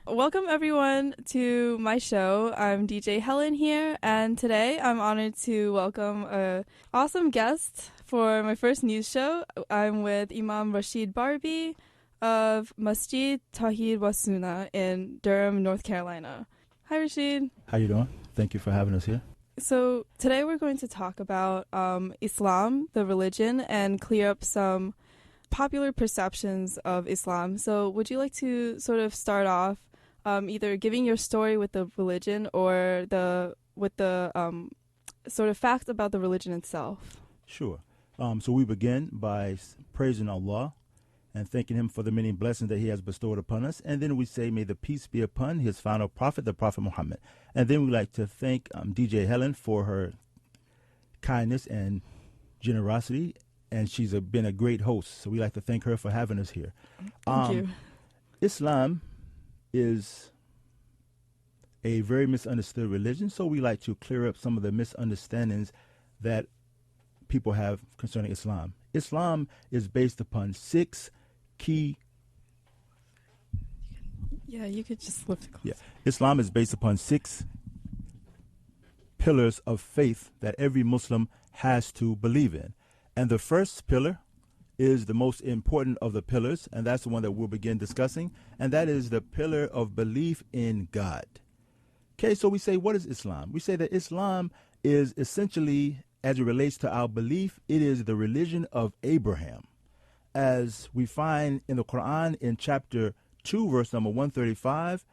Welcome everyone to my show. I'm DJ Helen here, and today I'm honored to welcome a awesome guest for my first news show. I'm with Imam Rasheed Barbee of Masjid Tawheed wa Sunnah in Durham, North Carolina. Hi, Rasheed. How you doing? Thank you for having us here. So today we're going to talk about Islam, the religion, and clear up some popular perceptions of Islam. So would you like to sort of start off either giving your story with the religion or with the sort of facts about the religion itself? Sure. So we begin by praising Allah and thanking him for the many blessings that he has bestowed upon us. And then we say, may the peace be upon his final prophet, the Prophet Muhammad. And then we'd like to thank DJ Helen for her kindness and generosity. And she's been a great host. So we'd like to thank her for having us here. Thank you. Islam is a very misunderstood religion. So we like to clear up some of the misunderstandings that people have concerning Islam. Islam is based upon six key. Yeah, you could just lift it close. Yeah. Islam is based upon six pillars of faith that every Muslim has to believe in. And the first pillar is the most important of the pillars, and that's the one that we'll begin discussing, and that is the pillar of belief in God. Okay, so we say, what is Islam? We say that Islam is essentially, as it relates to our belief, it is the religion of Abraham. As we find in the Quran in chapter 2, verse number 135,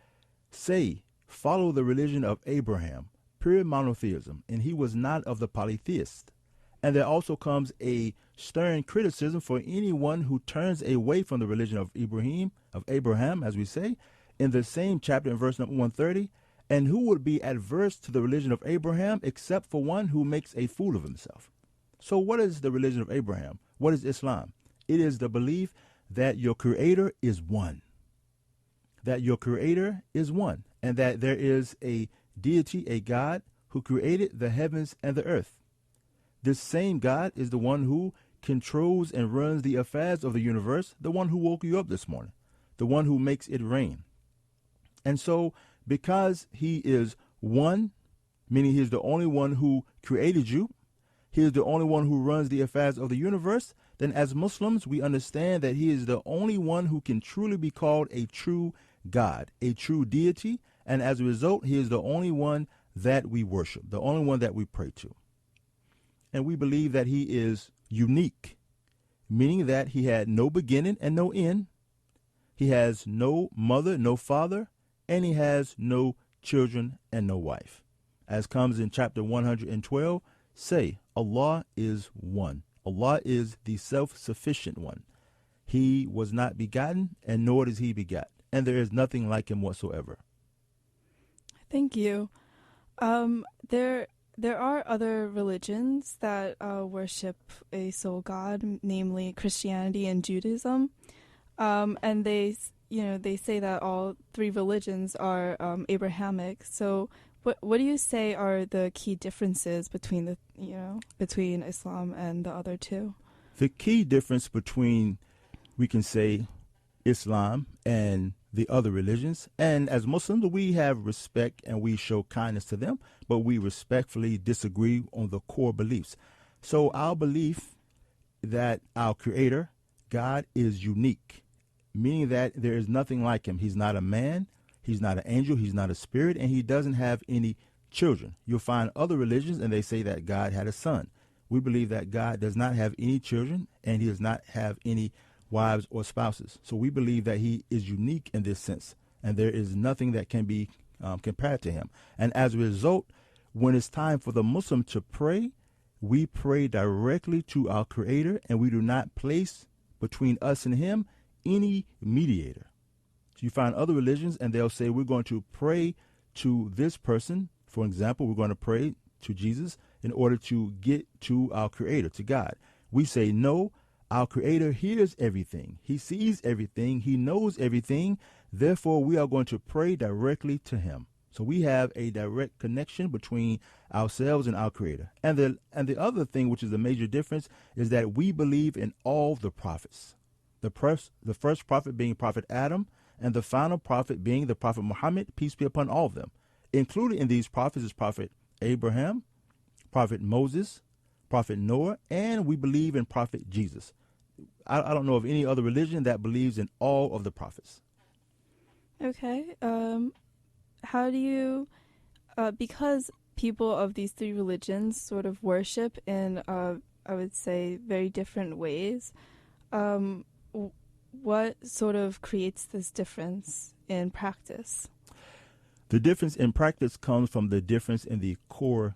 say, follow the religion of Abraham, pure monotheism, and he was not of the polytheists. And there also comes a stern criticism for anyone who turns away from the religion of Abraham, as we say, in the same chapter in verse number 130, and who would be adverse to the religion of Abraham except for one who makes a fool of himself. So what is the religion of Abraham? What is Islam? It is the belief that your creator is one. That your creator is one, and that there is a deity, a God, who created the heavens and the earth. This same God is the one who controls and runs the affairs of the universe, the one who woke you up this morning, the one who makes it rain. And so, because he is one, meaning he is the only one who created you, he is the only one who runs the affairs of the universe, then as Muslims, we understand that he is the only one who can truly be called a true God, a true deity, and as a result, he is the only one that we worship, the only one that we pray to. And we believe that he is unique, meaning that he had no beginning and no end. He has no mother, no father, and he has no children and no wife. As comes in chapter 112, say, Allah is one. Allah is the self-sufficient one. He was not begotten, and nor is he begot, and there is nothing like him whatsoever. Thank you. There are other religions that worship a sole god, namely Christianity and Judaism, and they say that all three religions are Abrahamic. So, what do you say are the key differences between between Islam and the other two? The key difference between, we can say, Islam and the other religions, and as Muslims, we have respect and we show kindness to them, but we respectfully disagree on the core beliefs. So our belief that our creator, God, is unique, meaning that there is nothing like him. He's not a man, he's not an angel, he's not a spirit, and he doesn't have any children. You'll find other religions and they say that God had a son. We believe that God does not have any children and he does not have any wives or spouses. So we believe that he is unique in this sense, and there is nothing that can be compared to him. And as a result, when it's time for the Muslim to pray, we pray directly to our creator, and we do not place between us and him any mediator. So you find other religions and they'll say, we're going to pray to this person. For example, we're going to pray to Jesus in order to get to our creator, to God. We say, no, our creator hears everything. He sees everything. He knows everything. Therefore, we are going to pray directly to him. So we have a direct connection between ourselves and our creator. And the other thing, which is a major difference, is that we believe in all the prophets. The first prophet being Prophet Adam, and the final prophet being the Prophet Muhammad, peace be upon all of them. Included in these prophets is Prophet Abraham, Prophet Moses, Prophet Noah, and we believe in Prophet Jesus. I don't know of any other religion that believes in all of the prophets. Okay. How do you, because people of these three religions sort of worship in, I would say, very different ways, what sort of creates this difference in practice? The difference in practice comes from the difference in the core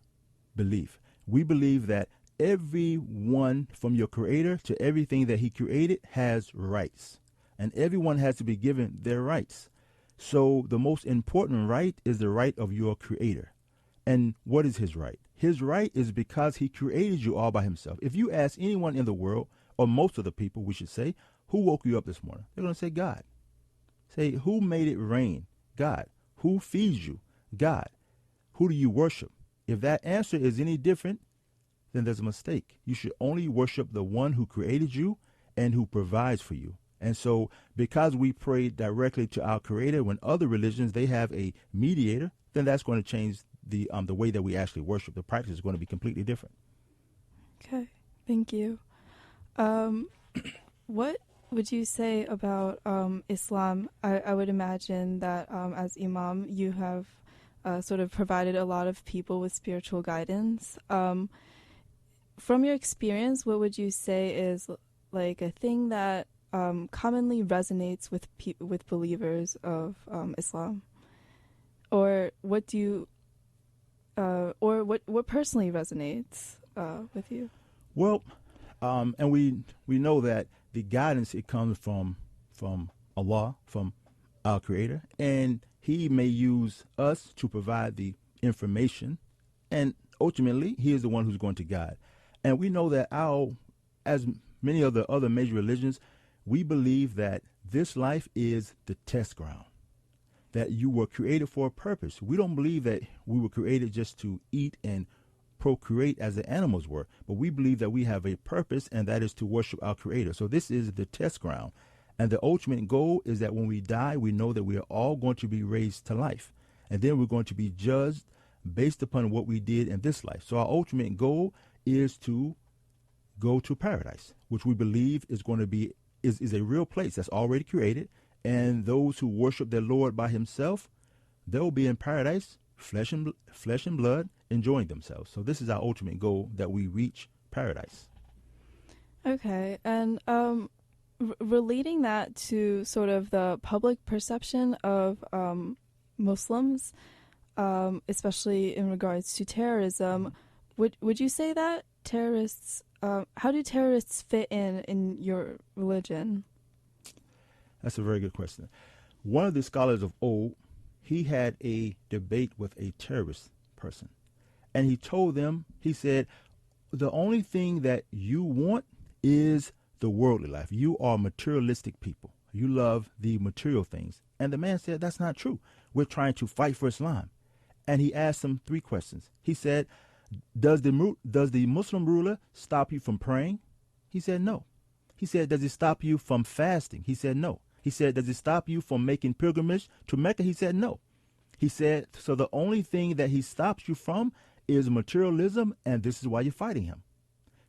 belief. We believe that everyone, from your creator to everything that he created, has rights, and everyone has to be given their rights. So the most important right is the right of your creator. And what is his right? His right is because he created you all by himself. If you ask anyone in the world, or most of the people, we should say, who woke you up this morning? They're going to say God. Say, who made it rain? God. Who feeds you? God. Who do you worship? If that answer is any different, then there's a mistake. You should only worship the one who created you and who provides for you. And so because we pray directly to our creator, when other religions, they have a mediator, then that's going to change the way that we actually worship. The practice is going to be completely different. Okay, thank you. What would you say about Islam? I would imagine that as Imam, you have sort of provided a lot of people with spiritual guidance. From your experience, what would you say is like a thing that commonly resonates with with believers of Islam, or what do you, or what personally resonates with you? Well, and we know that the guidance, it comes from Allah, from our creator, and he may use us to provide the information, and ultimately he is the one who's going to guide. And we know that as many of the other major religions, we believe that this life is the test ground, that you were created for a purpose. We don't believe that we were created just to eat and procreate as the animals were, but we believe that we have a purpose, and that is to worship our creator. So this is the test ground. And the ultimate goal is that when we die, we know that we are all going to be raised to life. And then we're going to be judged based upon what we did in this life. So our ultimate goal is to go to paradise, which we believe is going to be is a real place that's already created. And those who worship their Lord by himself, they'll be in paradise, flesh and blood, enjoying themselves. So this is our ultimate goal, that we reach paradise. Okay, and relating that to sort of the public perception of Muslims, especially in regards to terrorism, would you say that terrorists, how do terrorists fit in your religion? That's a very good question. One of the scholars of old, he had a debate with a terrorist person. And he told them, he said, the only thing that you want is the worldly life. You are materialistic people. You love the material things. And the man said, that's not true. We're trying to fight for Islam. And he asked him 3 questions. He said, does the Muslim ruler stop you from praying? He said, no. He said, does it stop you from fasting? He said, no. He said, does it stop you from making pilgrimage to Mecca? He said, no. He said, so the only thing that he stops you from is materialism, and this is why you're fighting him.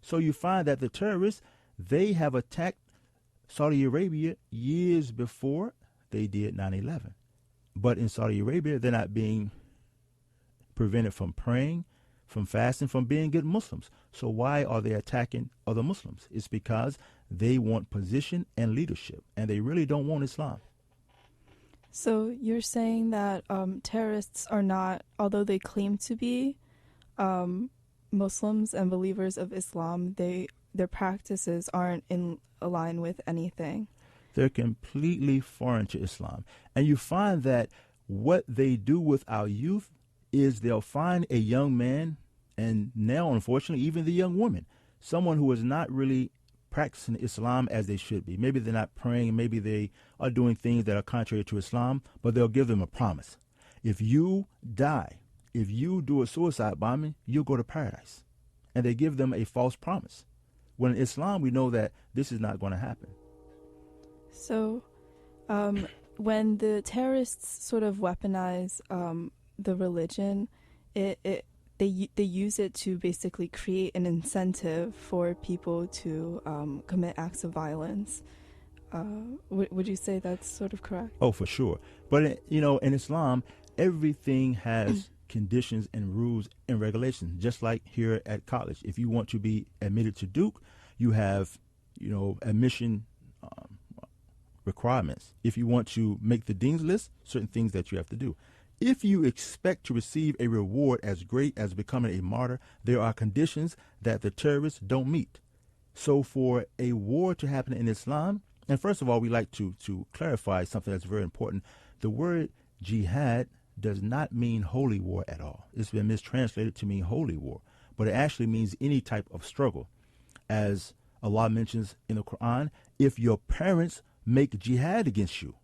So you find that the terrorists, they have attacked Saudi Arabia years before they did 9/11. But in Saudi Arabia, they're not being prevented from praying, from fasting, from being good Muslims. So why are they attacking other Muslims? It's because they want position and leadership, and they really don't want Islam. So you're saying that terrorists are not, although they claim to be Muslims and believers of Islam, their practices aren't in line with anything. They're completely foreign to Islam. And you find that what they do with our youth is they'll find a young man, and now, unfortunately, even the young woman, someone who is not really practicing Islam as they should be. Maybe they're not praying, maybe they are doing things that are contrary to Islam, but they'll give them a promise. If you die, if you do a suicide bombing, you'll go to paradise. And they give them a false promise. When in Islam, we know that this is not going to happen. So when the terrorists sort of weaponize the religion, they use it to basically create an incentive for people to commit acts of violence. Would you say that's sort of correct? Oh, for sure. But in Islam, everything has conditions and rules and regulations. Just like here at college, if you want to be admitted to Duke, you have admission requirements. If you want to make the dean's list, certain things that you have to do. If you expect to receive a reward as great as becoming a martyr, there are conditions that the terrorists don't meet. So for a war to happen in Islam, and first of all, we like to clarify something that's very important. The word jihad does not mean holy war at all. It's been mistranslated to mean holy war, but it actually means any type of struggle. As Allah mentions in the Quran, if your parents make jihad against you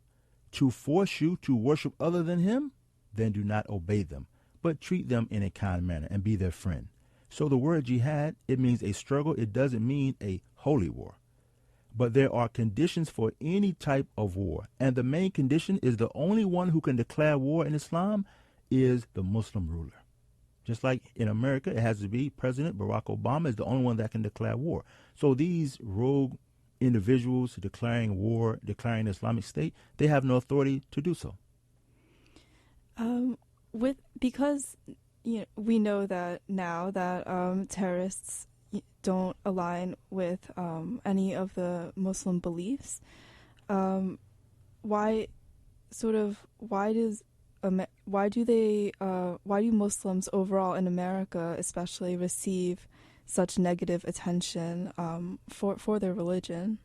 to force you to worship other than him, then do not obey them, but treat them in a kind manner and be their friend. So the word jihad, it means a struggle. It doesn't mean a holy war. But there are conditions for any type of war. And the main condition is the only one who can declare war in Islam is the Muslim ruler. Just like in America, it has to be President Barack Obama is the only one that can declare war. So these rogue individuals declaring war, declaring the Islamic State, they have no authority to do so. Because we know that now that terrorists don't align with any of the Muslim beliefs. Why do Muslims overall in America especially receive such negative attention for their religion?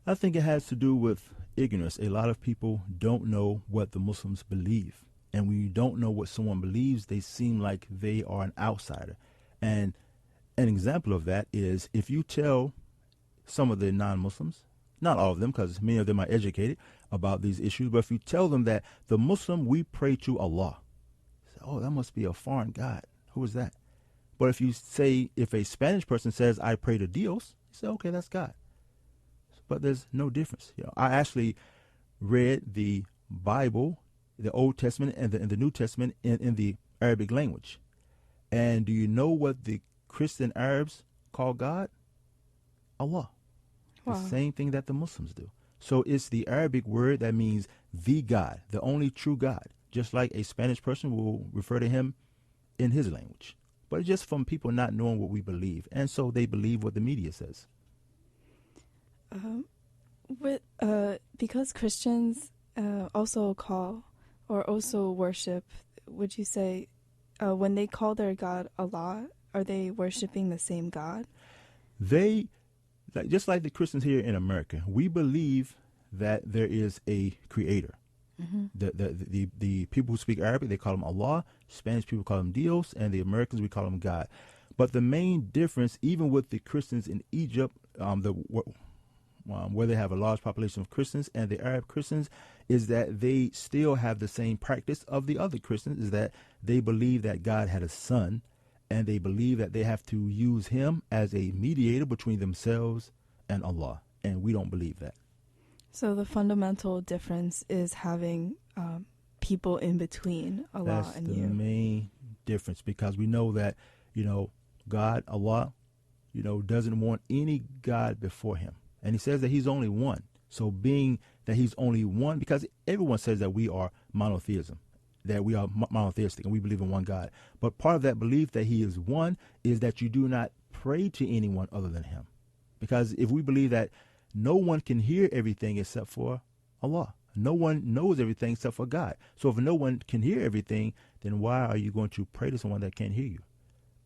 I think it has to do with ignorance. A lot of people don't know what the Muslims believe. And when you don't know what someone believes, they seem like they are an outsider. And an example of that is if you tell some of the non-Muslims, not all of them because many of them are educated about these issues, but if you tell them that the Muslim, we pray to Allah, say, oh, that must be a foreign God. Who is that? But if you say, if a Spanish person says, I pray to Dios, you say, okay, that's God. But there's no difference. I actually read the Bible, the Old Testament and the New Testament in the Arabic language. And do you know what the Christian Arabs call God? Allah. Wow. The same thing that the Muslims do. So it's the Arabic word that means the God, the only true God, just like a Spanish person will refer to him in his language. But it's just from people not knowing what we believe. And so they believe what the media says. Because Christians also call or also worship, would you say when they call their God Allah, are they worshiping the same God? They, just like the Christians here in America, we believe that there is a creator. Mm-hmm. The people who speak Arabic, they call him Allah. Spanish people call him Dios, and the Americans, we call him God. But the main difference, even with the Christians in Egypt, where they have a large population of Christians and the Arab Christians, is that they still have the same practice of the other Christians, is that they believe that God had a son, and they believe that they have to use him as a mediator between themselves and Allah. And we don't believe that. So the fundamental difference is having people in between Allah and you. That's the main difference, because we know that, God, Allah, doesn't want any God before him. And he says that he's only one. So being that he's only one, because everyone says that we are monotheism, that we are monotheistic and we believe in one God. But part of that belief that he is one is that you do not pray to anyone other than him. Because if we believe that no one can hear everything except for Allah, no one knows everything except for God. So if no one can hear everything, then why are you going to pray to someone that can't hear you?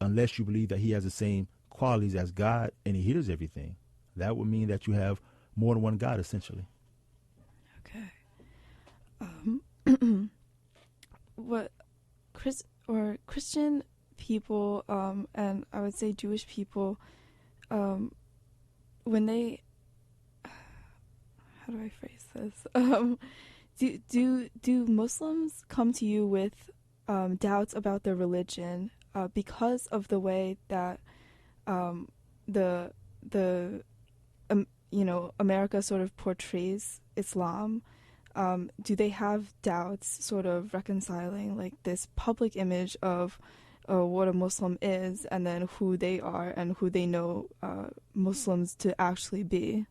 Unless you believe that he has the same qualities as God and he hears everything. That would mean that you have more than one God, essentially. Okay. What Christian people and I would say Jewish people, when they, how do I phrase this? Do Muslims come to you with doubts about their religion because of the way that America sort of portrays Islam, do they have doubts sort of reconciling like this public image of what a Muslim is and then who they are and who they know Muslims to actually be?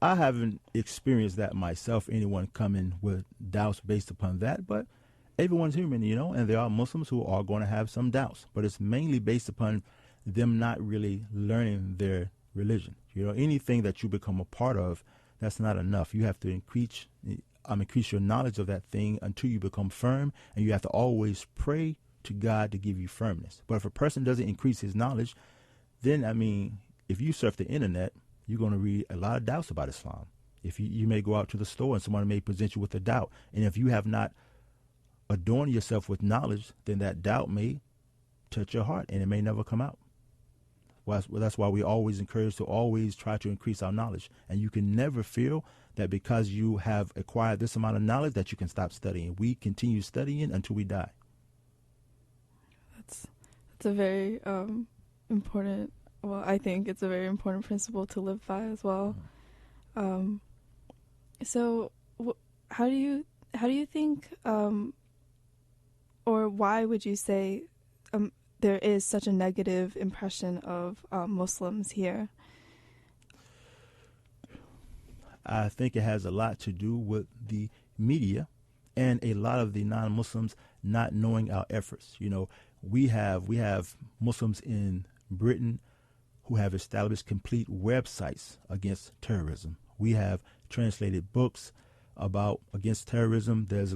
I haven't experienced that myself, anyone coming with doubts based upon that, but everyone's human, and there are Muslims who are going to have some doubts, but it's mainly based upon them not really learning their religion. Anything that you become a part of, that's not enough. You have to increase your knowledge of that thing until you become firm, and you have to always pray to God to give you firmness. But if a person doesn't increase his knowledge, then, if you surf the internet, you're going to read a lot of doubts about Islam. If you may go out to the store and someone may present you with a doubt, and if you have not adorned yourself with knowledge, then that doubt may touch your heart and it may never come out. Well, that's why we always encourage to always try to increase our knowledge. And you can never feel that because you have acquired this amount of knowledge that you can stop studying. We continue studying until we die. That's a very important. Well, I think it's a very important principle to live by as well. So, how do you think, or why would you say there is such a negative impression of Muslims here? I think it has a lot to do with the media and a lot of the non-Muslims not knowing our efforts. We have Muslims in Britain who have established complete websites against terrorism. We have translated books against terrorism. There's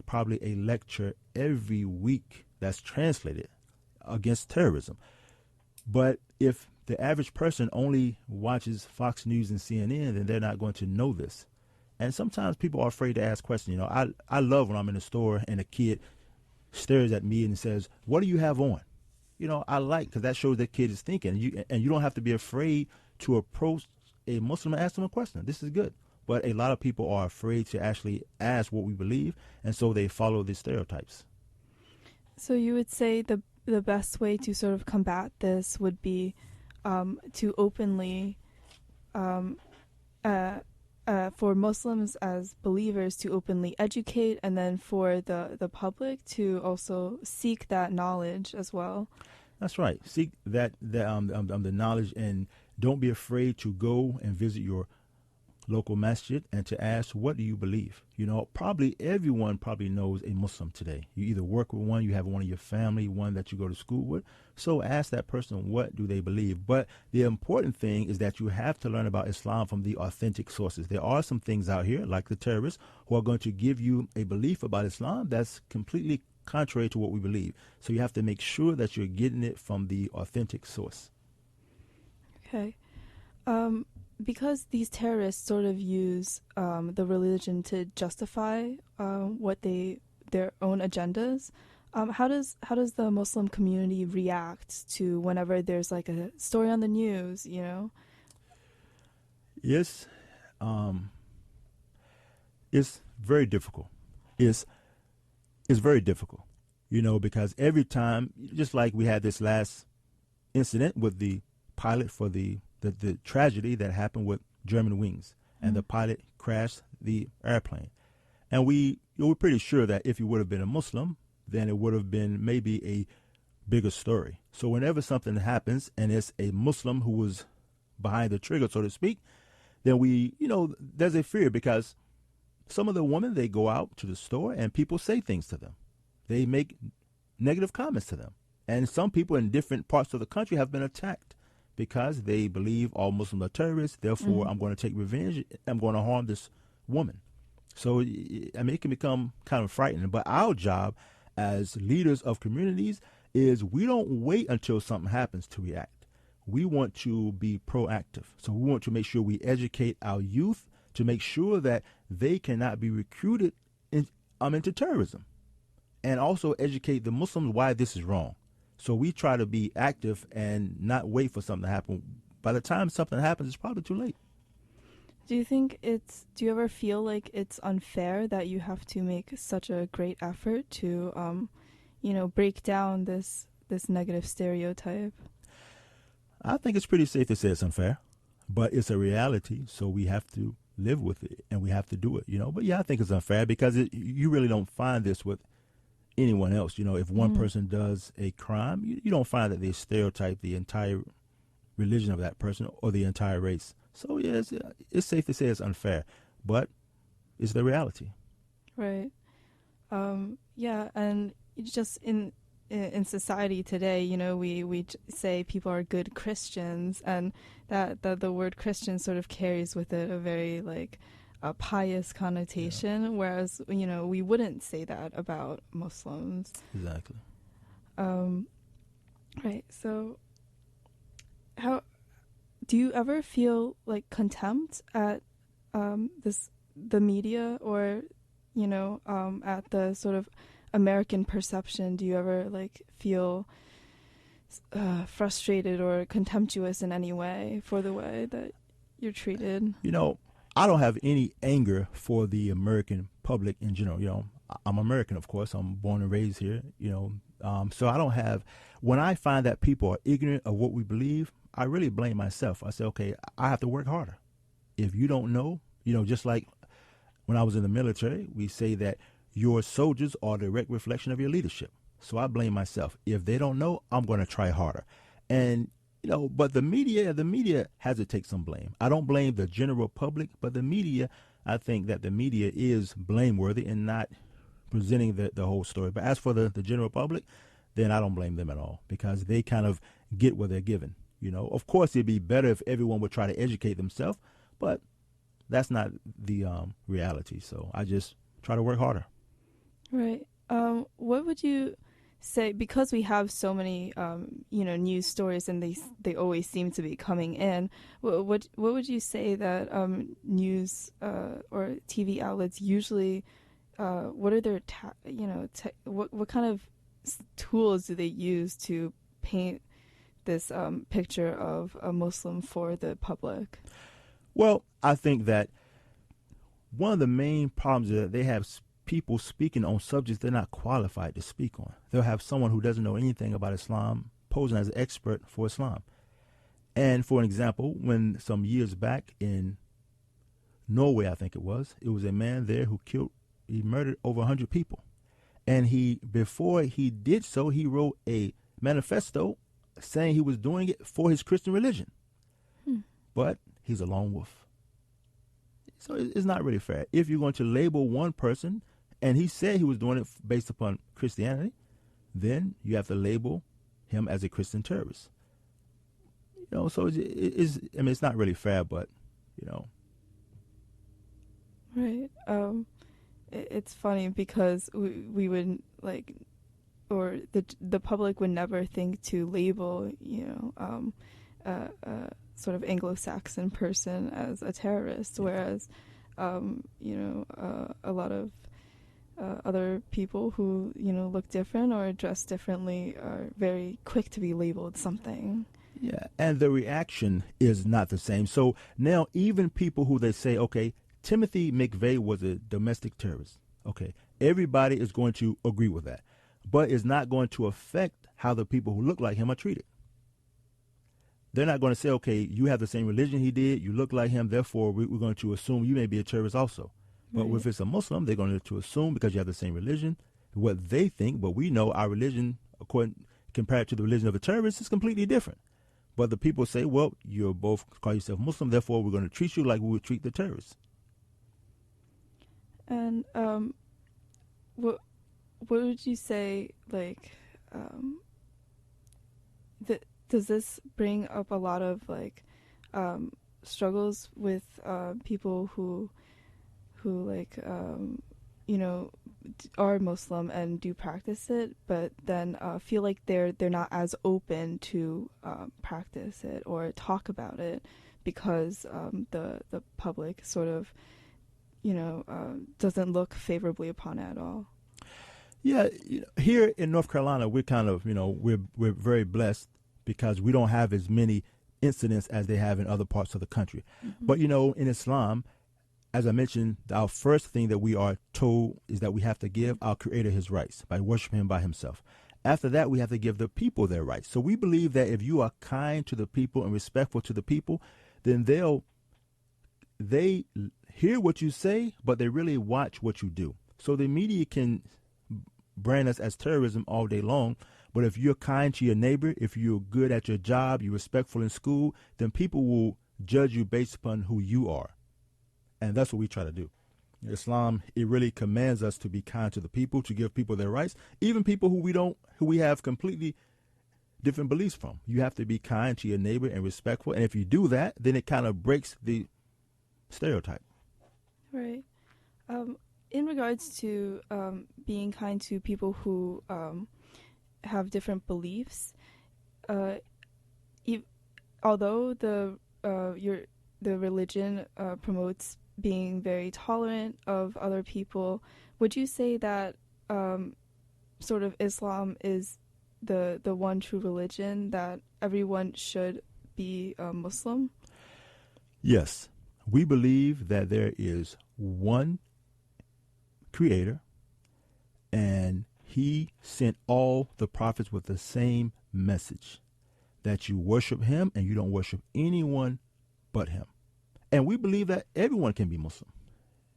probably a lecture every week that's translated against terrorism. But if the average person only watches Fox News and CNN, then they're not going to know this. And sometimes people are afraid to ask questions. I love when I'm in a store and a kid stares at me and says, "What do you have on?" I like, because that shows that kid is thinking. And you don't have to be afraid to approach a Muslim and ask them a question. This is good. But a lot of people are afraid to actually ask what we believe, and so they follow the stereotypes. So you would say the best way to sort of combat this would be to openly, for Muslims as believers to openly educate, and then for the public to also seek that knowledge as well. That's right. Seek the knowledge, and don't be afraid to go and visit your local masjid and to ask, what do you believe? Probably everyone knows a Muslim today. You either work with one, you have one in your family, one that you go to school with. So ask that person, what do they believe? But the important thing is that you have to learn about Islam from the authentic sources. There are some things out here, like the terrorists, who are going to give you a belief about Islam that's completely contrary to what we believe. So you have to make sure that you're getting it from the authentic source. Okay. Because these terrorists sort of use the religion to justify their own agendas, how does the Muslim community react to whenever there's like a story on the news? Yes, it's very difficult. It's very difficult, because every time, just like we had this last incident with the pilot for the tragedy that happened with Germanwings, and the pilot crashed the airplane. And we were pretty sure that if he would have been a Muslim, then it would have been maybe a bigger story. So whenever something happens and it's a Muslim who was behind the trigger, so to speak, then there's a fear, because some of the women, they go out to the store and people say things to them. They make negative comments to them. And some people in different parts of the country have been attacked because they believe all Muslims are terrorists. Therefore, I'm going to take revenge. I'm going to harm this woman. So, it can become kind of frightening. But our job as leaders of communities is we don't wait until something happens to react. We want to be proactive. So we want to make sure we educate our youth to make sure that they cannot be recruited into terrorism, and also educate the Muslims why this is wrong. So we try to be active and not wait for something to happen. By the time something happens, it's probably too late. Do you ever feel like it's unfair that you have to make such a great effort to, break down this negative stereotype? I think it's pretty safe to say it's unfair, but it's a reality. So we have to live with it, and we have to do it, But yeah, I think it's unfair because you really don't find this with anyone else. If one person does a crime, you don't find that they stereotype the entire religion of that person or the entire race. So yeah, it's safe to say it's unfair, but it's the reality. Right. Yeah, and just in society today, we say people are good Christians, and that the word Christian sort of carries with it a very like a pious connotation, Yeah. whereas we wouldn't say that about Muslims. Exactly. Right. So, how do you ever feel like contempt at the media, or at the sort of American perception? Do you ever like feel frustrated or contemptuous in any way for the way that you're treated? I don't have any anger for the American public in general. I'm American, of course. I'm born and raised here. So I don't have. When I find that people are ignorant of what we believe, I really blame myself. I say, okay, I have to work harder. If you don't know, just like when I was in the military, we say that your soldiers are a direct reflection of your leadership. So I blame myself. If they don't know, I'm going to try harder. And, but the media has to take some blame. I don't blame the general public, but the media, I think that the media is blameworthy in not presenting the whole story. But as for the general public, then I don't blame them at all, because they kind of get what they're given. Of course, it'd be better if everyone would try to educate themselves, but that's not the reality. So I just try to work harder. Right. What would you say, because we have so many news stories, and they always seem to be coming in, what would you say that news or TV outlets usually what are their what kind of tools do they use to paint this picture of a Muslim for the public? Well, I think that one of the main problems is that they have people speaking on subjects they're not qualified to speak on. They'll have someone who doesn't know anything about Islam posing as an expert for Islam. And for an example, when some years back in Norway, I think it was a man there who he murdered over 100 people. And before he did so, he wrote a manifesto saying he was doing it for his Christian religion. But he's a lone wolf. So it's not really fair. If you're going to label one person, and he said he was doing it based upon Christianity, then you have to label him as a Christian terrorist. So it's not really fair, but, Right. It's funny because we would like, or the public would never think to label, a sort of Anglo-Saxon person as a terrorist, whereas, a lot of other people who, look different or dress differently are very quick to be labeled something. Yeah, and the reaction is not the same. So now even people who they say, okay, Timothy McVeigh was a domestic terrorist. Okay, everybody is going to agree with that, but it's not going to affect how the people who look like him are treated. They're not going to say, okay, you have the same religion he did, you look like him, therefore we're going to assume you may be a terrorist also. But Right. if it's a Muslim, they're going to assume because you have the same religion, what they think, but we know our religion, compared to the religion of a terrorist, is completely different. But the people say, well, you're both call yourself Muslim, therefore we're going to treat you like we would treat the terrorists. And what would you say, like, does this bring up a lot of like struggles with people who like are Muslim and do practice it, but then feel like they're not as open to practice it or talk about it because the public sort of doesn't look favorably upon it at all? Yeah, here in North Carolina, we're kind of we're very blessed because we don't have as many incidents as they have in other parts of the country. Mm-hmm. But in Islam, as I mentioned, our first thing that we are told is that we have to give our Creator his rights by worshiping him by himself. After that, we have to give the people their rights. So we believe that if you are kind to the people and respectful to the people, then hear what you say, but they really watch what you do. So the media can brand us as terrorism all day long, but if you're kind to your neighbor, if you're good at your job, you're respectful in school, then people will judge you based upon who you are. And that's what we try to do. Islam, it really commands us to be kind to the people, to give people their rights, even people who we have completely different beliefs from. You have to be kind to your neighbor and respectful. And if you do that, then it kind of breaks the stereotype. Right. In regards to being kind to people who have different beliefs, although the religion promotes being very tolerant of other people, would you say that sort of Islam is the one true religion, that everyone should be Muslim? Yes, we believe that there is one creator, and he sent all the prophets with the same message, that you worship him and you don't worship anyone but him. And we believe that everyone can be Muslim.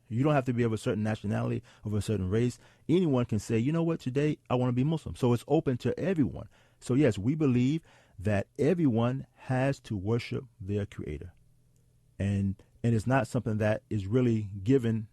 You don't have to be of a certain nationality, of a certain race. Anyone can say, you know what, today I want to be Muslim. So it's open to everyone. So yes, we believe that everyone has to worship their creator. And it's not something that is really given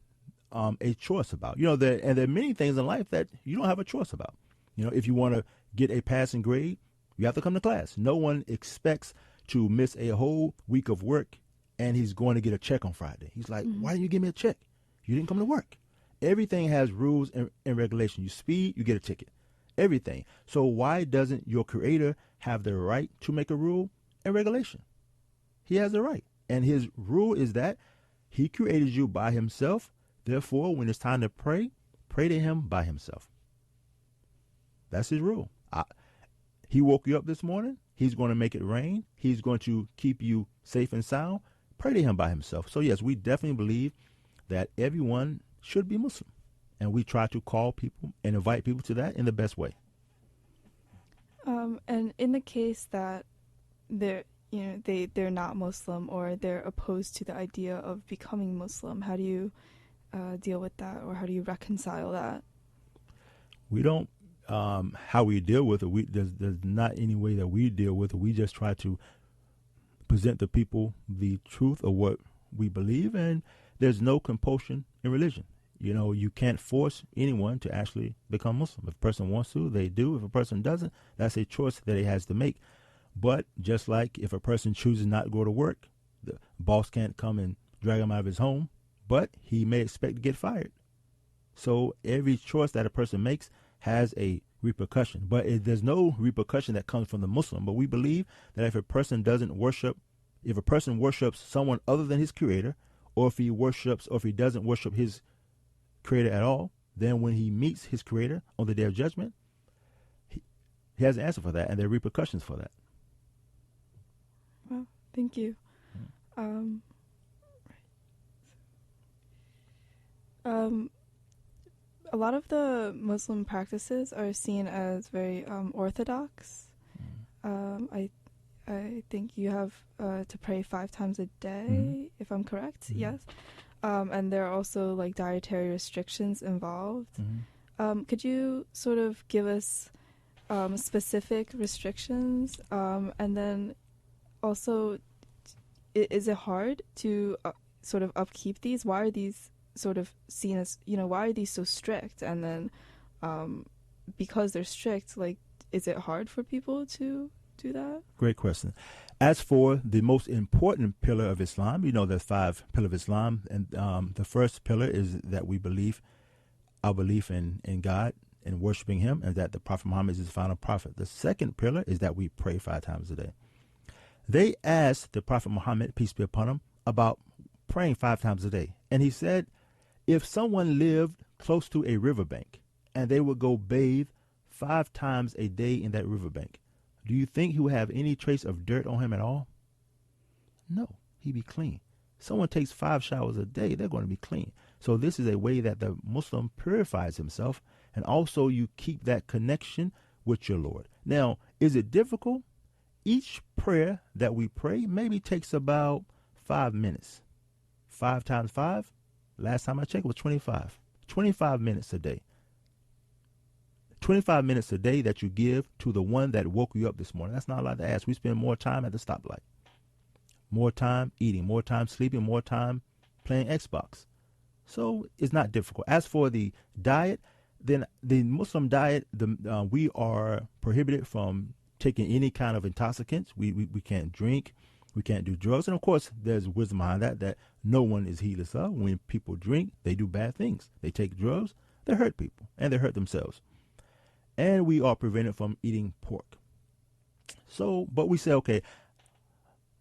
a choice about. And there are many things in life that you don't have a choice about. If you want to get a passing grade, you have to come to class. No one expects to miss a whole week of work and he's going to get a check on Friday. He's like, why didn't you give me a check? You didn't come to work. Everything has rules and regulation. You speed, you get a ticket. Everything. So why doesn't your creator have the right to make a rule and regulation? He has the right. And his rule is that he created you by himself. Therefore, when it's time to pray, pray to him by himself. That's his rule. He woke you up this morning. He's going to make it rain. He's going to keep you safe and sound. Pray to him by himself. So yes, we definitely believe that everyone should be Muslim. And we try to call people and invite people to that in the best way. And in the case that they're not Muslim, or they're opposed to the idea of becoming Muslim, how do you deal with that, or how do you reconcile that? We don't. How we deal with it, there's not any way that we deal with it. We just try to present the people the truth of what we believe, and there's no compulsion in religion. You can't force anyone to actually become Muslim. If a person wants to, they do. If a person doesn't, that's a choice that he has to make. But just like if a person chooses not to go to work, the boss can't come and drag him out of his home, but he may expect to get fired. So every choice that a person makes has a repercussion, but there's no repercussion that comes from the Muslim. But we believe that if a person worships someone other than his creator, or if he doesn't worship his creator at all, then when he meets his creator on the day of judgment, he has an answer for that, and there are repercussions for that. Well, thank you. A lot of the Muslim practices are seen as very orthodox. I think you have to pray 5 times a day, if I'm correct. Yes. And there are also like dietary restrictions involved. Could you sort of give us specific restrictions? And then also, is it hard to sort of upkeep these? Why are these sort of seen as, why are these so strict? And then because they're strict, like, is it hard for people to do that? Great question. As for the most important pillar of Islam, there's 5 pillars of Islam, and the first pillar is that our belief in God and worshiping him, and that the Prophet Muhammad is his final prophet. The second pillar is that we pray 5 times a day. They asked the Prophet Muhammad, peace be upon him, about praying 5 times a day. And he said, if someone lived close to a riverbank and they would go bathe 5 times a day in that riverbank, do you think he would have any trace of dirt on him at all? No, he'd be clean. Someone takes 5 showers a day, they're going to be clean. So this is a way that the Muslim purifies himself, and also you keep that connection with your Lord. Now, is it difficult? Each prayer that we pray maybe takes about 5 minutes. 5 times 5, Last time I checked, it was 25. 25 minutes a day. 25 minutes a day that you give to the one that woke you up this morning. That's not a lot to ask. We spend more time at the stoplight, more time eating, more time sleeping, more time playing Xbox. So it's not difficult. As for the diet, then the Muslim diet, we are prohibited from taking any kind of intoxicants. We can't drink. We can't do drugs. And of course, there's wisdom behind that no one is heedless of. When people drink, they do bad things. They take drugs, they hurt people, and they hurt themselves. And we are prevented from eating pork. So, but we say, okay,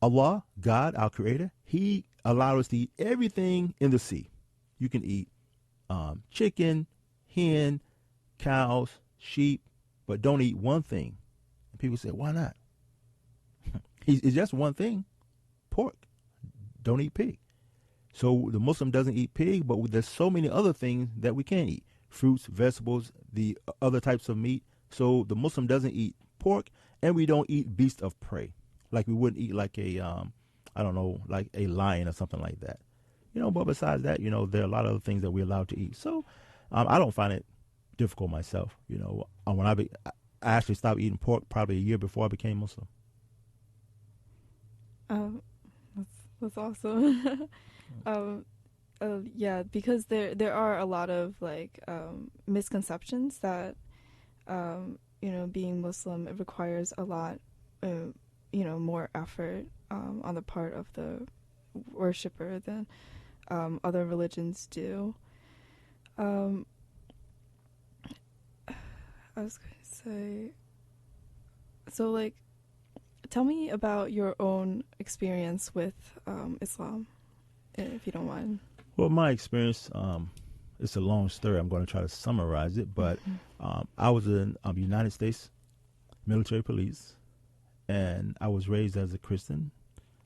Allah, God, our creator, he allowed us to eat everything in the sea. You can eat chicken, hen, cows, sheep, but don't eat one thing. And people say, why not? It's just one thing, pork. Don't eat pig. So the Muslim doesn't eat pig, but there's so many other things that we can eat. Fruits, vegetables, the other types of meat. So the Muslim doesn't eat pork, and we don't eat beasts of prey. Like we wouldn't eat like a, like a lion or something like that. But besides that, there are a lot of other things that we're allowed to eat. So I don't find it difficult myself. When I actually stopped eating pork probably a year before I became Muslim. That's awesome. Yeah, because there are a lot of misconceptions that being Muslim, it requires a lot more effort on the part of the worshiper than other religions do. I was going to say, so tell me about your own experience with Islam, if you don't mind. Well, my experience, it's a long story. I'm going to try to summarize it, but I was in United States military police, and I was raised as a Christian.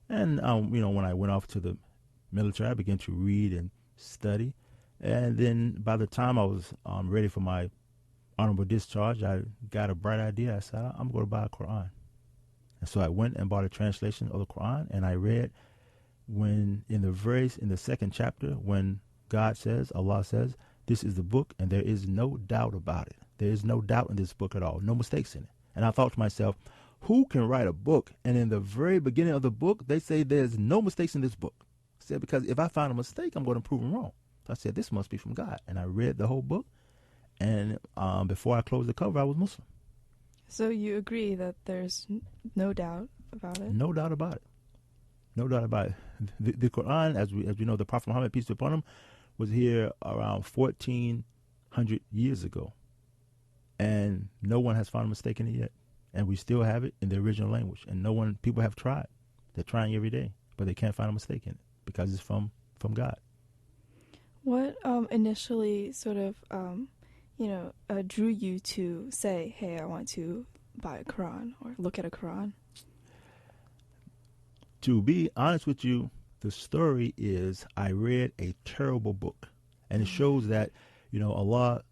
And, when I went off to the military, I began to read and study. And then by the time I was ready for my honorable discharge, I got a bright idea. I said, I'm going to buy a Quran. And so I went and bought a translation of the Quran, and I read when in the second chapter, when God says, Allah says, this is the book, and there is no doubt about it. There is no doubt in this book at all. No mistakes in it. And I thought to myself, who can write a book? And in the very beginning of the book, they say there's no mistakes in this book. I said, because if I find a mistake, I'm going to prove them wrong. So I said, this must be from God. And I read the whole book. And before I closed the cover, I was Muslim. So you agree that there's no doubt about it? No doubt about it. No doubt about it. The Quran, as we know, the Prophet Muhammad, peace be upon him, was here around 1,400 years ago. And no one has found a mistake in it yet. And we still have it in the original language. And people have tried. They're trying every day, but they can't find a mistake in it because it's from God. What initially sort of, drew you to say, hey, I want to buy a Quran or look at a Quran? To be honest with you, the story is I read a terrible book. And it shows that, Allah,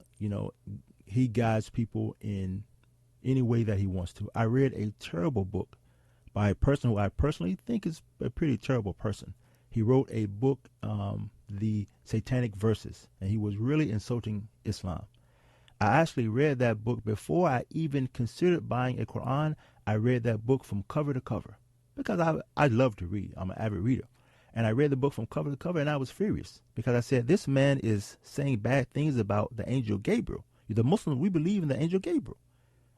he guides people in any way that he wants to. I read a terrible book by a person who I personally think is a pretty terrible person. He wrote a book, the Satanic Verses, and he was really insulting Islam. I actually read that book before I even considered buying a Quran. I read that book from cover to cover because I love to read. I'm an avid reader. And I read the book from cover to cover, and I was furious because I said, this man is saying bad things about the angel Gabriel. The Muslims, we believe in the angel Gabriel.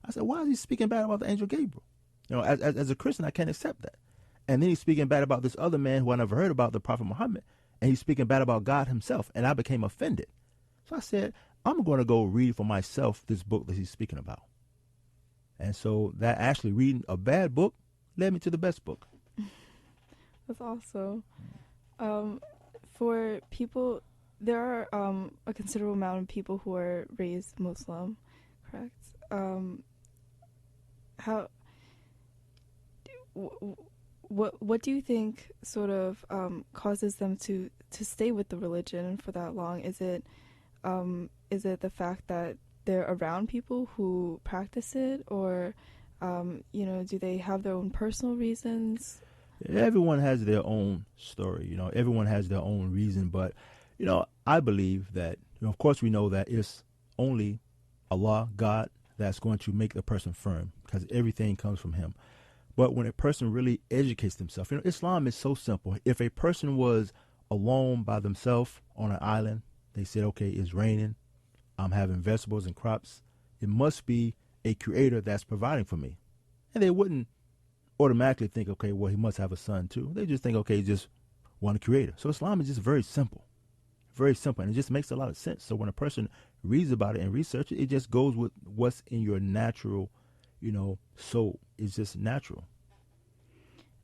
I said, why is he speaking bad about the angel Gabriel? As a Christian, I can't accept that. And then he's speaking bad about this other man who I never heard about, the Prophet Muhammad. And he's speaking bad about God himself. And I became offended. So I said, I'm going to go read for myself this book that he's speaking about. And so that actually reading a bad book led me to the best book. That's awesome. For people, there are a considerable amount of people who are raised Muslim, correct? What do you think sort of causes them to stay with the religion for that long? Is it the fact that they're around people who practice it, or do they have their own personal reasons? Everyone has their own story, everyone has their own reason, but I believe that, of course, we know that it's only Allah, God, that's going to make the person firm because everything comes from Him. But when a person really educates themselves, Islam is so simple. If a person was alone by themselves on an island, they said, okay, it's raining, I'm having vegetables and crops, it must be a creator that's providing for me. And they wouldn't automatically think, okay, well, he must have a son too. They just think, okay, just one creator. So Islam is just very simple, and it just makes a lot of sense. So when a person reads about it and researches it, it just goes with what's in your natural, soul. It's just natural.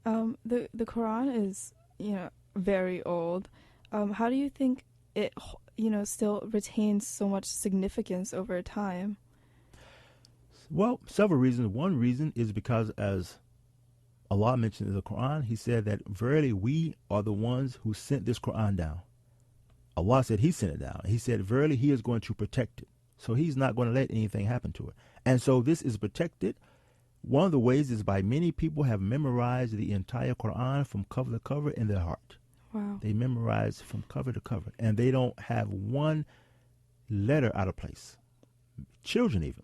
The Quran is, very old. How do you think it, still retains so much significance over time? Well, several reasons. One reason is because, as Allah mentioned in the Quran, He said that verily we are the ones who sent this Quran down. Allah said He sent it down. He said verily He is going to protect it. So He's not going to let anything happen to it. And so this is protected. One of the ways is by many people have memorized the entire Quran from cover to cover in their heart. Wow. They memorize from cover to cover, and they don't have one letter out of place. Children even.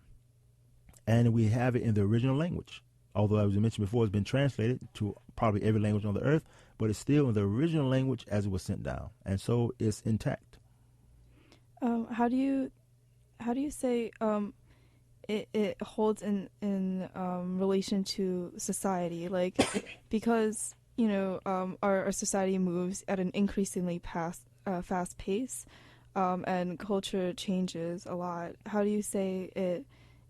And we have it in the original language. Although, as we mentioned before, it's been translated to probably every language on the earth, but it's still in the original language as it was sent down. And so it's intact. How do you say it holds in relation to society? Like, because our society moves at an increasingly fast pace, and culture changes a lot. How do you say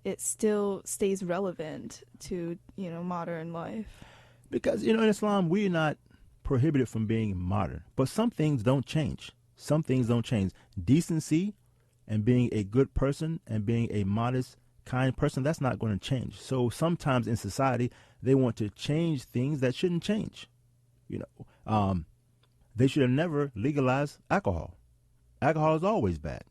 it still stays relevant to modern life? Because in Islam we're not prohibited from being modern, but some things don't change. Decency and being a good person and being a modest, kind person, that's not going to change. So sometimes in society they want to change things that shouldn't change. They should have never legalized alcohol. Alcohol is always bad.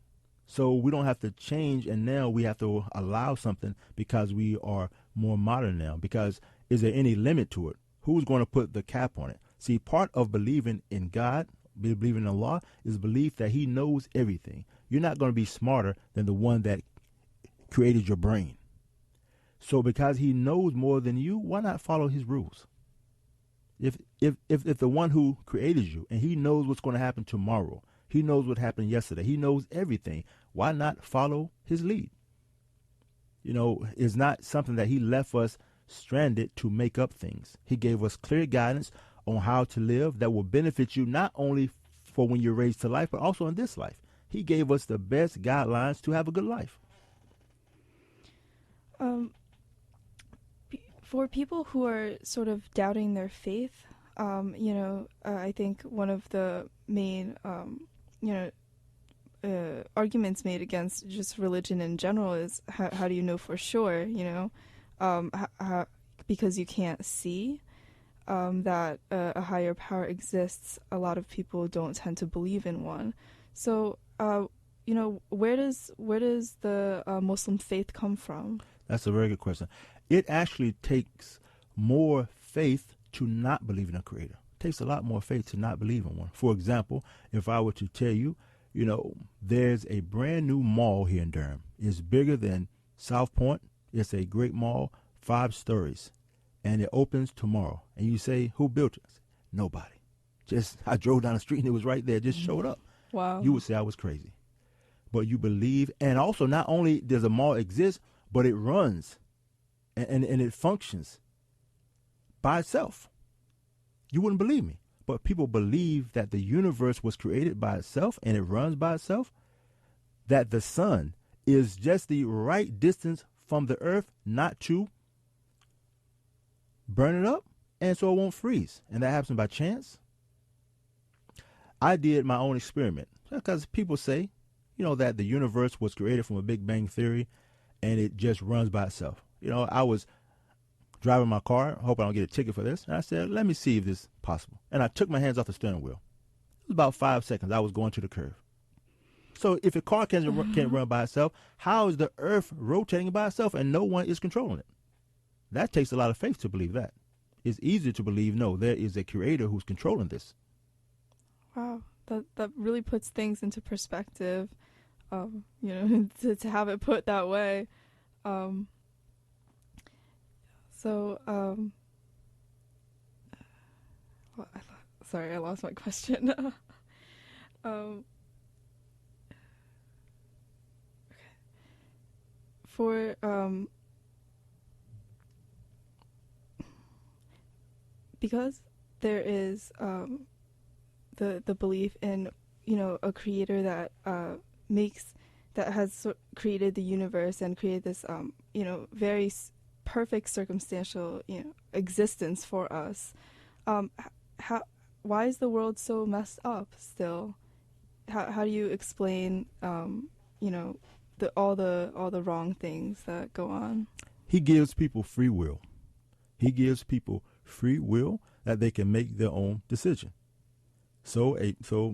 So we don't have to change, and now we have to allow something because we are more modern now. Because is there any limit to it? Who's going to put the cap on it? See, part of believing in God, believing in Allah, is belief that He knows everything. You're not going to be smarter than the one that created your brain. So because He knows more than you, why not follow His rules? If the one who created you and He knows what's going to happen tomorrow, He knows what happened yesterday, He knows everything, why not follow His lead? It's not something that He left us stranded to make up things. He gave us clear guidance on how to live that will benefit you not only for when you're raised to life, but also in this life. He gave us the best guidelines to have a good life. For people who are sort of doubting their faith, I think one of the main, arguments made against just religion in general is how do you know for sure, because you can't see that a higher power exists. A lot of people don't tend to believe in one. So, where does the Muslim faith come from? That's a very good question. It actually takes more faith to not believe in a creator. It takes a lot more faith to not believe in one. For example, if I were to tell you, there's a brand new mall here in Durham. It's bigger than South Point. It's a great mall, 5 stories, and it opens tomorrow. And you say, who built it? Nobody. I drove down the street and it was right there, just showed up. Wow. You would say I was crazy. But you believe, and also not only does a mall exist, but it runs and it functions by itself. You wouldn't believe me, but people believe that the universe was created by itself and it runs by itself, that the sun is just the right distance from the earth not to burn it up, and so it won't freeze. And that happens by chance. I did my own experiment because people say, that the universe was created from a Big Bang theory and it just runs by itself. I was driving my car, hope I don't get a ticket for this, and I said, let me see if this is possible. And I took my hands off the steering wheel. It was about 5 seconds. I was going to the curve. So if a car can't run by itself, how is the earth rotating by itself and no one is controlling it? That takes a lot of faith to believe that. It's easier to believe, no, there is a creator who's controlling this. Wow, that really puts things into perspective. To have it put that way. Um, so, well, sorry, I lost my question. um, for because there is the belief in a creator that makes that has created the universe and created this very perfect circumstantial existence for us. How why is the world so messed up still? How do you explain all the wrong things that go on? He gives people free will. He gives people free will that they can make their own decision. So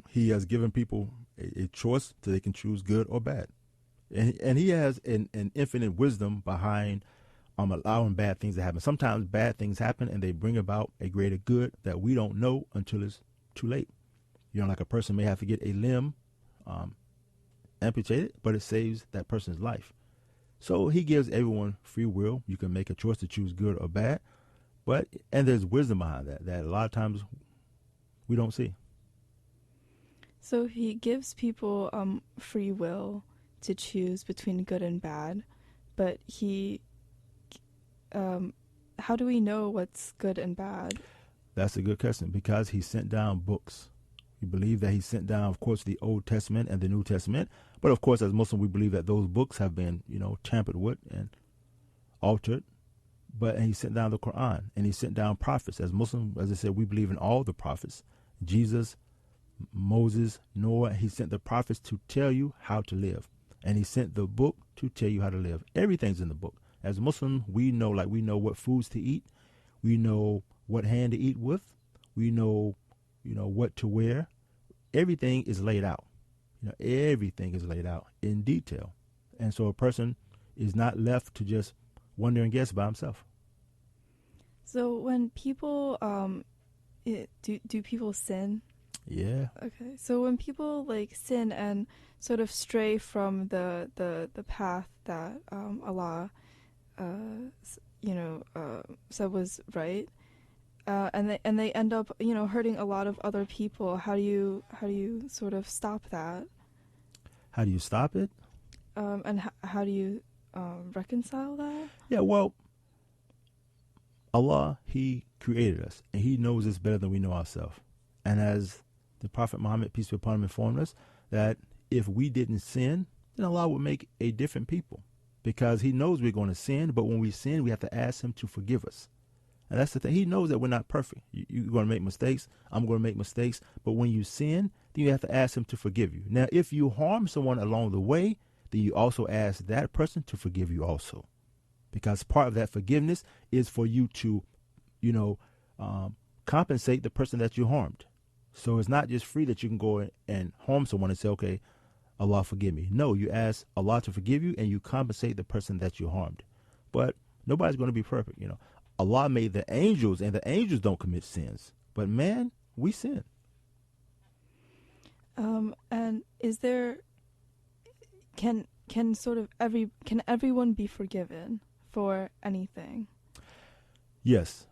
he has given people a choice so they can choose good or bad. And he has an infinite wisdom behind allowing bad things to happen. Sometimes bad things happen and they bring about a greater good that we don't know until it's too late. Like a person may have to get a limb amputated, but it saves that person's life. So he gives everyone free will. You can make a choice to choose good or bad. And there's wisdom behind that a lot of times we don't see. So he gives people free will to choose between good and bad, but how do we know what's good and bad? That's a good question, because he sent down books. We believe that he sent down, of course, the Old Testament and the New Testament. But of course, as Muslims, we believe that those books have been, tampered with and altered. And he sent down the Quran, and he sent down prophets. As Muslims, as I said, we believe in all the prophets. Jesus, Moses, Noah. He sent the prophets to tell you how to live. And he sent the book to tell you how to live. Everything's in the book. As Muslims, we know what foods to eat. We know what hand to eat with. We know, what to wear. Everything is laid out. Everything is laid out in detail. And so a person is not left to just wonder and guess by himself. So when people, do people sin? Yeah. Okay. So when people sin and sort of stray from the path that Allah, said was right, and they end up hurting a lot of other people. How do you sort of stop that? How do you stop it? And how do you reconcile that? Yeah. Well, Allah, He created us, and He knows us better than we know ourselves. And as the Prophet Muhammad, peace be upon him, informed us that if we didn't sin, then Allah would make a different people, because He knows we're going to sin. But when we sin, we have to ask Him to forgive us. And that's the thing. He knows that we're not perfect. You're going to make mistakes. I'm going to make mistakes. But when you sin, then you have to ask Him to forgive you. Now, if you harm someone along the way, then you also ask that person to forgive you also. Because part of that forgiveness is for you to, compensate the person that you harmed. So it's not just free that you can go and harm someone and say, okay, Allah forgive me. No, you ask Allah to forgive you and you compensate the person that you harmed. But nobody's going to be perfect. Allah made the angels, and the angels don't commit sins. But man, we sin. And is there can everyone be forgiven for anything? Yes.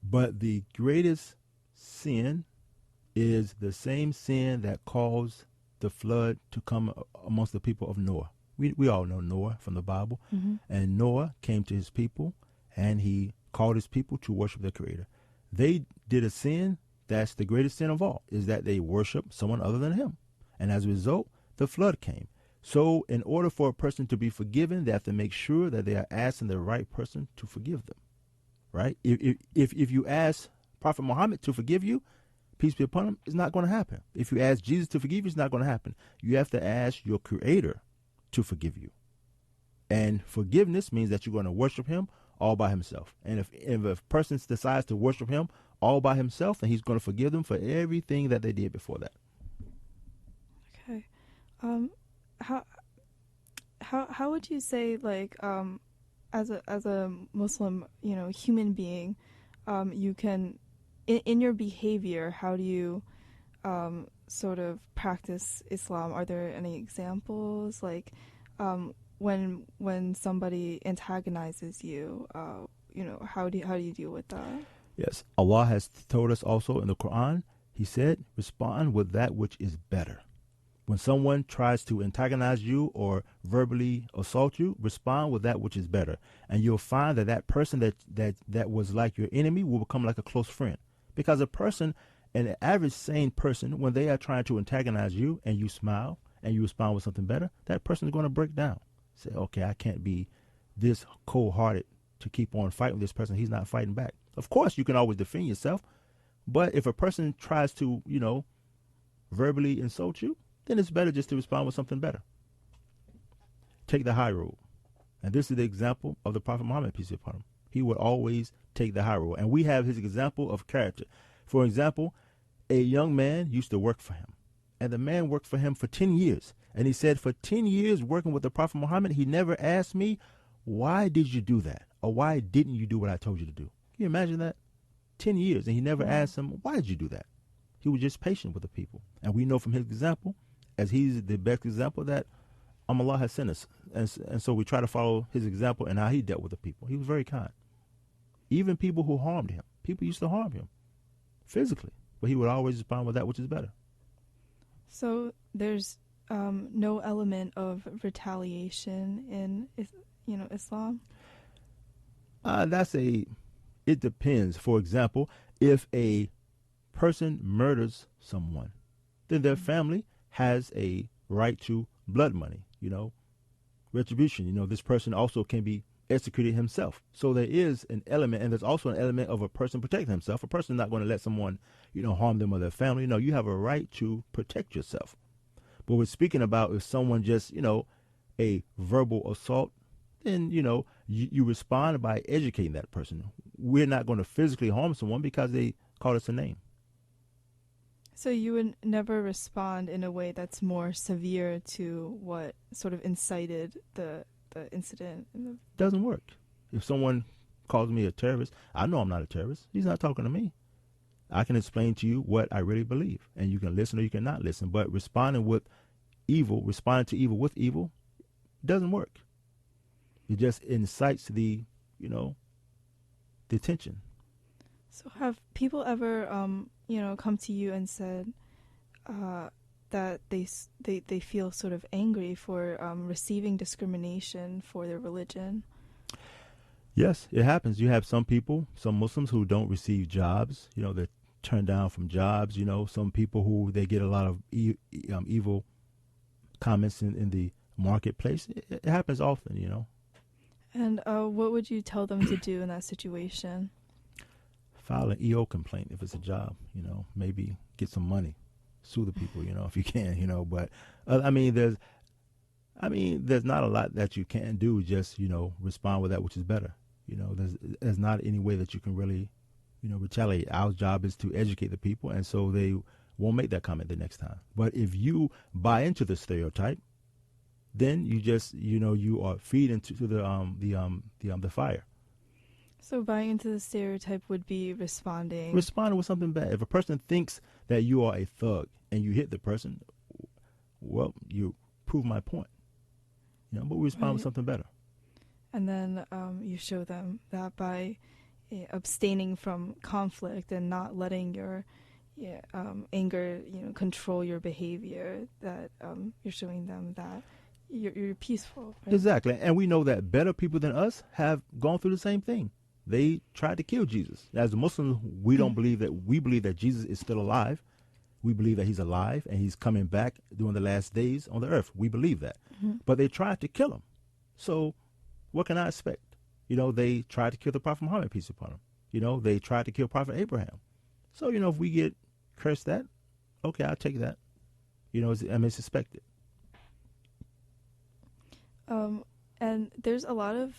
But the greatest sin is the same sin that caused the flood to come amongst the people of Noah. We all know Noah from the Bible. Mm-hmm. And Noah came to his people, and he called his people to worship their Creator. They did a sin that's the greatest sin of all, is that they worship someone other than Him. And as a result, the flood came. So in order for a person to be forgiven, they have to make sure that they are asking the right person to forgive them. Right? If you ask Prophet Muhammad to forgive you, peace be upon him, it's not going to happen. If you ask Jesus to forgive you, it's not going to happen. You have to ask your Creator to forgive you. And forgiveness means that you're going to worship Him all by Himself. And if a person decides to worship Him all by himself, then He's going to forgive them for everything that they did before that. Okay. How would you say, as a Muslim, human being, you can in your behavior, how do you sort of practice Islam, are there any examples like when somebody antagonizes you? How do you deal with that? Yes, Allah has told us also in the Quran. He said, "Respond with that which is better." When someone tries to antagonize you or verbally assault you, respond with that which is better, and you'll find that that person that was like your enemy will become like a close friend. Because an average sane person, when they are trying to antagonize you and you smile and you respond with something better, that person is going to break down. Say, okay, I can't be this cold-hearted to keep on fighting with this person. He's not fighting back. Of course, you can always defend yourself, but if a person tries to, verbally insult you, then it's better just to respond with something better. Take the high road. And this is the example of the Prophet Muhammad, peace be upon him. He would always take the high road. And we have his example of character. For example, a young man used to work for him. And the man worked for him for 10 years. And he said, for 10 years working with the Prophet Muhammad, he never asked me, why did you do that? Or why didn't you do what I told you to do? Can you imagine that? 10 years. And he never asked him, why did you do that? He was just patient with the people. And we know from his example, as he's the best example, that Allah has sent us. And so we try to follow his example and how he dealt with the people. He was very kind. Even people who harmed him. People used to harm him physically. But he would always respond with that which is better. So there's no element of retaliation in Islam? It depends. For example, if a person murders someone, then their family has a right to blood money, retribution. This person also can be executed himself. So there is an element, and there's also an element of a person protecting himself. A person is not going to let someone, harm them or their family. No, you have a right to protect yourself. But we're speaking about if someone just, a verbal assault, then, you respond by educating that person. We're not going to physically harm someone because they called us a name. So you would never respond in a way that's more severe to what sort of incited the incident? Doesn't work. If someone calls me a terrorist, I know I'm not a terrorist. He's not talking to me. I can explain to you what I really believe, and you can listen or you cannot listen. But responding to evil with evil doesn't work. It just incites the tension. So have people ever, come to you and said that they feel sort of angry for receiving discrimination for their religion? Yes, it happens. You have some Muslims who don't receive jobs. They're turned down from jobs. Some people who they get a lot of evil comments in the marketplace. It happens often. And what would you tell them to do in that situation? File an EO complaint if it's a job. Maybe get some money, sue the people. If you can. But there's not a lot that you can do. Just respond with that which is better. There's not any way that you can really, retaliate. Our job is to educate the people, and so they won't make that comment the next time. But if you buy into the stereotype, then you just, you are feeding into the fire. So buying into the stereotype would be responding with something bad. If a person thinks that you are a thug and you hit the person, well, you prove my point. But we respond with something better. And then you show them that by abstaining from conflict and not letting your anger, control your behavior, that you're showing them that you're peaceful. Right? Exactly. And we know that better people than us have gone through the same thing. They tried to kill Jesus. As Muslims, we believe that Jesus is still alive. We believe that he's alive and he's coming back during the last days on the earth. We believe that. Mm-hmm. But they tried to kill him. So what can I expect? They tried to kill the Prophet Muhammad, peace upon him. They tried to kill Prophet Abraham. So, if we get cursed at, okay, I'll take that. It's expected. And there's a lot of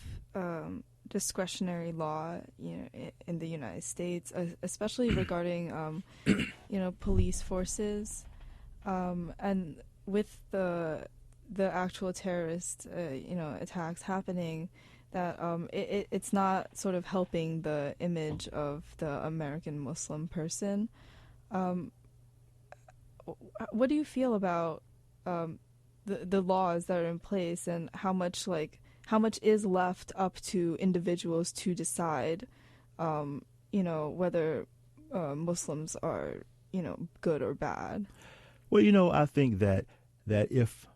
discretionary law, in the United States, especially regarding, police forces, and with the actual terrorist, attacks happening, that it's not sort of helping the image of the American Muslim person. what do you feel about the laws that are in place, and how much is left up to individuals to decide, whether Muslims are good or bad? Well, I think that if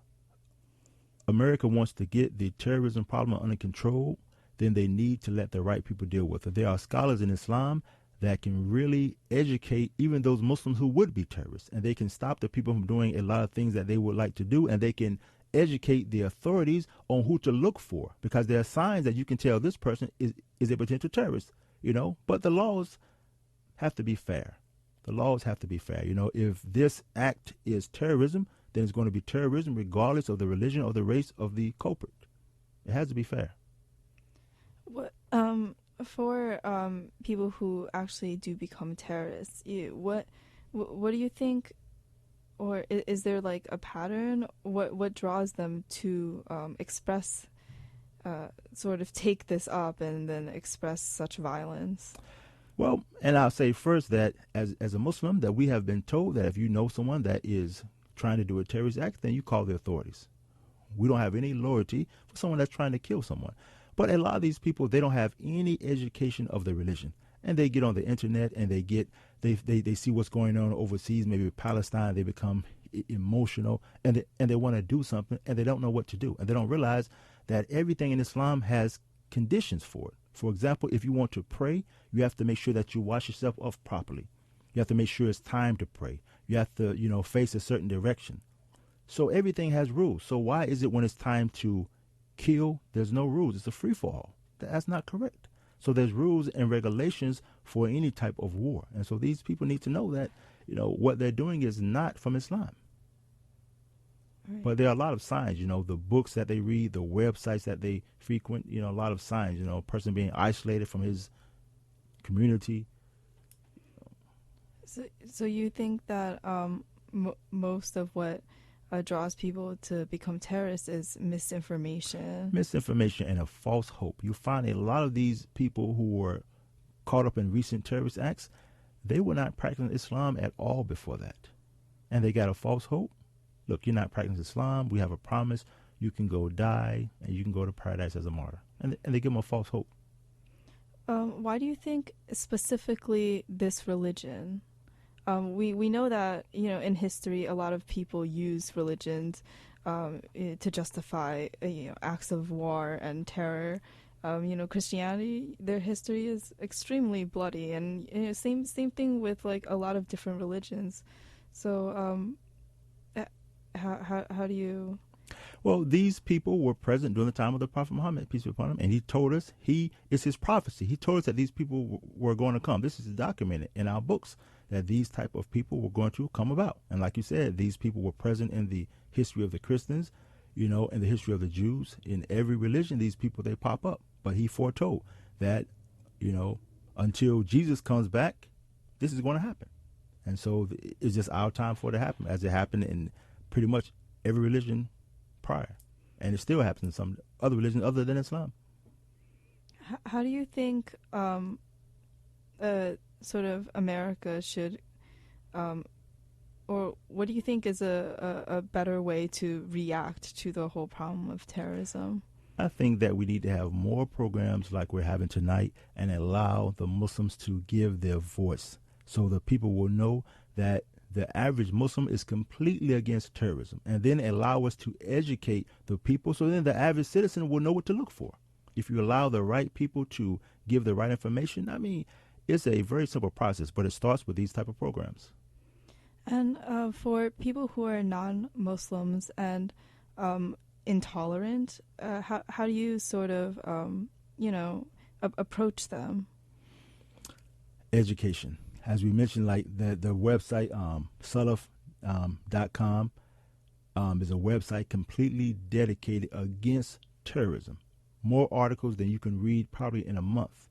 America wants to get the terrorism problem under control, then they need to let the right people deal with it. There are scholars in Islam that can really educate even those Muslims who would be terrorists, and they can stop the people from doing a lot of things that they would like to do, and they can educate the authorities on who to look for, because there are signs that you can tell this person is a potential terrorist, But the laws have to be fair. The laws have to be fair. If this act is terrorism, then it's going to be terrorism regardless of the religion or the race of the culprit. It has to be fair. What for people who actually do become terrorists, what do you think, or is there like a pattern? What draws them to express, sort of take this up and then express such violence? Well, and I'll say first that as a Muslim, that we have been told that if you know someone that is trying to do a terrorist act, then you call the authorities. We don't have any loyalty for someone that's trying to kill someone. But a lot of these people, they don't have any education of the religion, and they get on the internet and they see what's going on overseas, maybe Palestine. They become emotional and they want to do something, and they don't know what to do, and they don't realize that everything in Islam has conditions for it. For example, if you want to pray, you have to make sure that you wash yourself off properly. You have to make sure it's time to pray. You have to, face a certain direction. So everything has rules. So why is it when it's time to kill, there's no rules? It's a free-for-all. That's not correct. So there's rules and regulations for any type of war. And so these people need to know that, what they're doing is not from Islam. Right. But there are a lot of signs, the books that they read, the websites that they frequent, a lot of signs, a person being isolated from his community. So you think that most of what draws people to become terrorists is misinformation? Misinformation and a false hope. You find a lot of these people who were caught up in recent terrorist acts, they were not practicing Islam at all before that. And they got a false hope. Look, you're not practicing Islam. We have a promise. You can go die and you can go to paradise as a martyr. And they give them a false hope. Why do you think specifically this religion? We know that, in history, a lot of people use religions to justify, acts of war and terror. Christianity, their history is extremely bloody, and same thing with like a lot of different religions. So, how do you? Well, these people were present during the time of the Prophet Muhammad, peace be upon him, and he told us, it's his prophecy. He told us that these people were going to come. This is documented in our books, that these type of people were going to come about. And like you said, these people were present in the history of the Christians, in the history of the Jews. In every religion, these people, they pop up. But he foretold that, until Jesus comes back, this is going to happen. And so it's just our time for it to happen, as it happened in pretty much every religion prior, and it still happens in some other religions other than Islam. How do you think sort of America should, or what do you think is a better way to react to the whole problem of terrorism? I think that we need to have more programs like we're having tonight and allow the Muslims to give their voice, so the people will know that the average Muslim is completely against terrorism, and then allow us to educate the people, so then the average citizen will know what to look for. If you allow the right people to give the right information, it's a very simple process, but it starts with these type of programs. And for people who are non-Muslims and intolerant, how do you sort of, approach them? Education. As we mentioned, like the website, salaf.com is a website completely dedicated against terrorism. More articles than you can read probably in a month.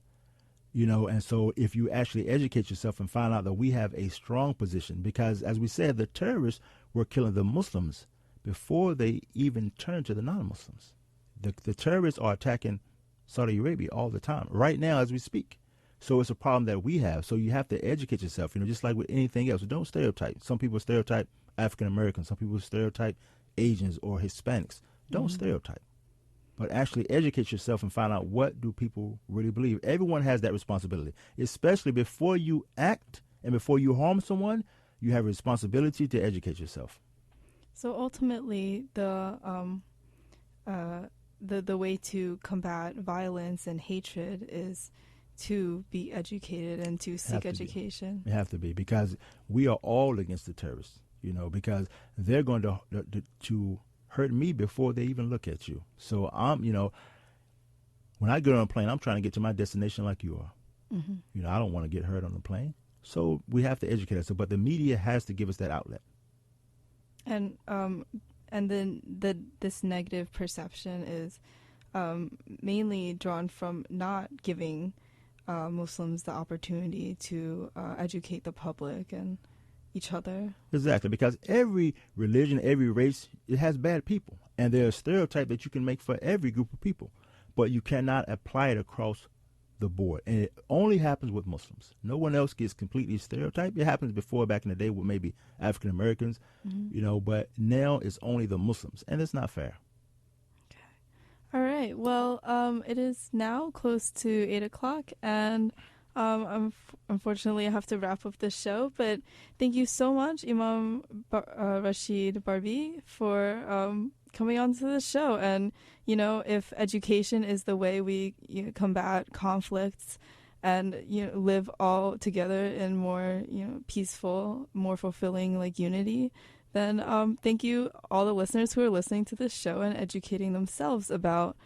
And so if you actually educate yourself and find out that we have a strong position, because as we said, the terrorists were killing the Muslims before they even turned to the non-Muslims. The terrorists are attacking Saudi Arabia all the time, right now as we speak. So it's a problem that we have. So you have to educate yourself, just like with anything else. Don't stereotype. Some people stereotype African Americans. Some people stereotype Asians or Hispanics. Don't stereotype, but actually educate yourself and find out what do people really believe. Everyone has that responsibility, especially before you act and before you harm someone. You have a responsibility to educate yourself. So ultimately, the way to combat violence and hatred is to be educated and to seek education. You have to be, because we are all against the terrorists, because they're going to hurt me before they even look at you. So when I get on a plane, I'm trying to get to my destination like you are. I don't want to get hurt on the plane. So we have to educate ourselves, but the media has to give us that outlet. And then this negative perception is mainly drawn from not giving Muslims the opportunity to educate the public and each other. Exactly, because every religion, every race, it has bad people. And there's a stereotype that you can make for every group of people, but you cannot apply it across the board. And it only happens with Muslims. No one else gets completely stereotyped. It happens before, back in the day, with maybe African Americans, but now it's only the Muslims, and it's not fair. Okay. All right. Well, it is now close to 8 o'clock, and unfortunately I have to wrap up the show, but thank you so much, Imam Rasheed Barbee, for coming on to the show. And if education is the way we combat conflicts and live all together in more peaceful, more fulfilling unity, then thank you all the listeners who are listening to this show and educating themselves about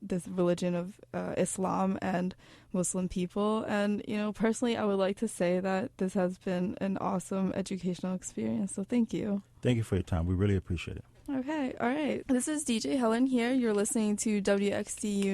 this religion of Islam and Muslim people. And personally, I would like to say that this has been an awesome educational experience, so thank you. Thank you for your time. We really appreciate it. Okay, all right. This is DJ Helen here. You're listening to WXDU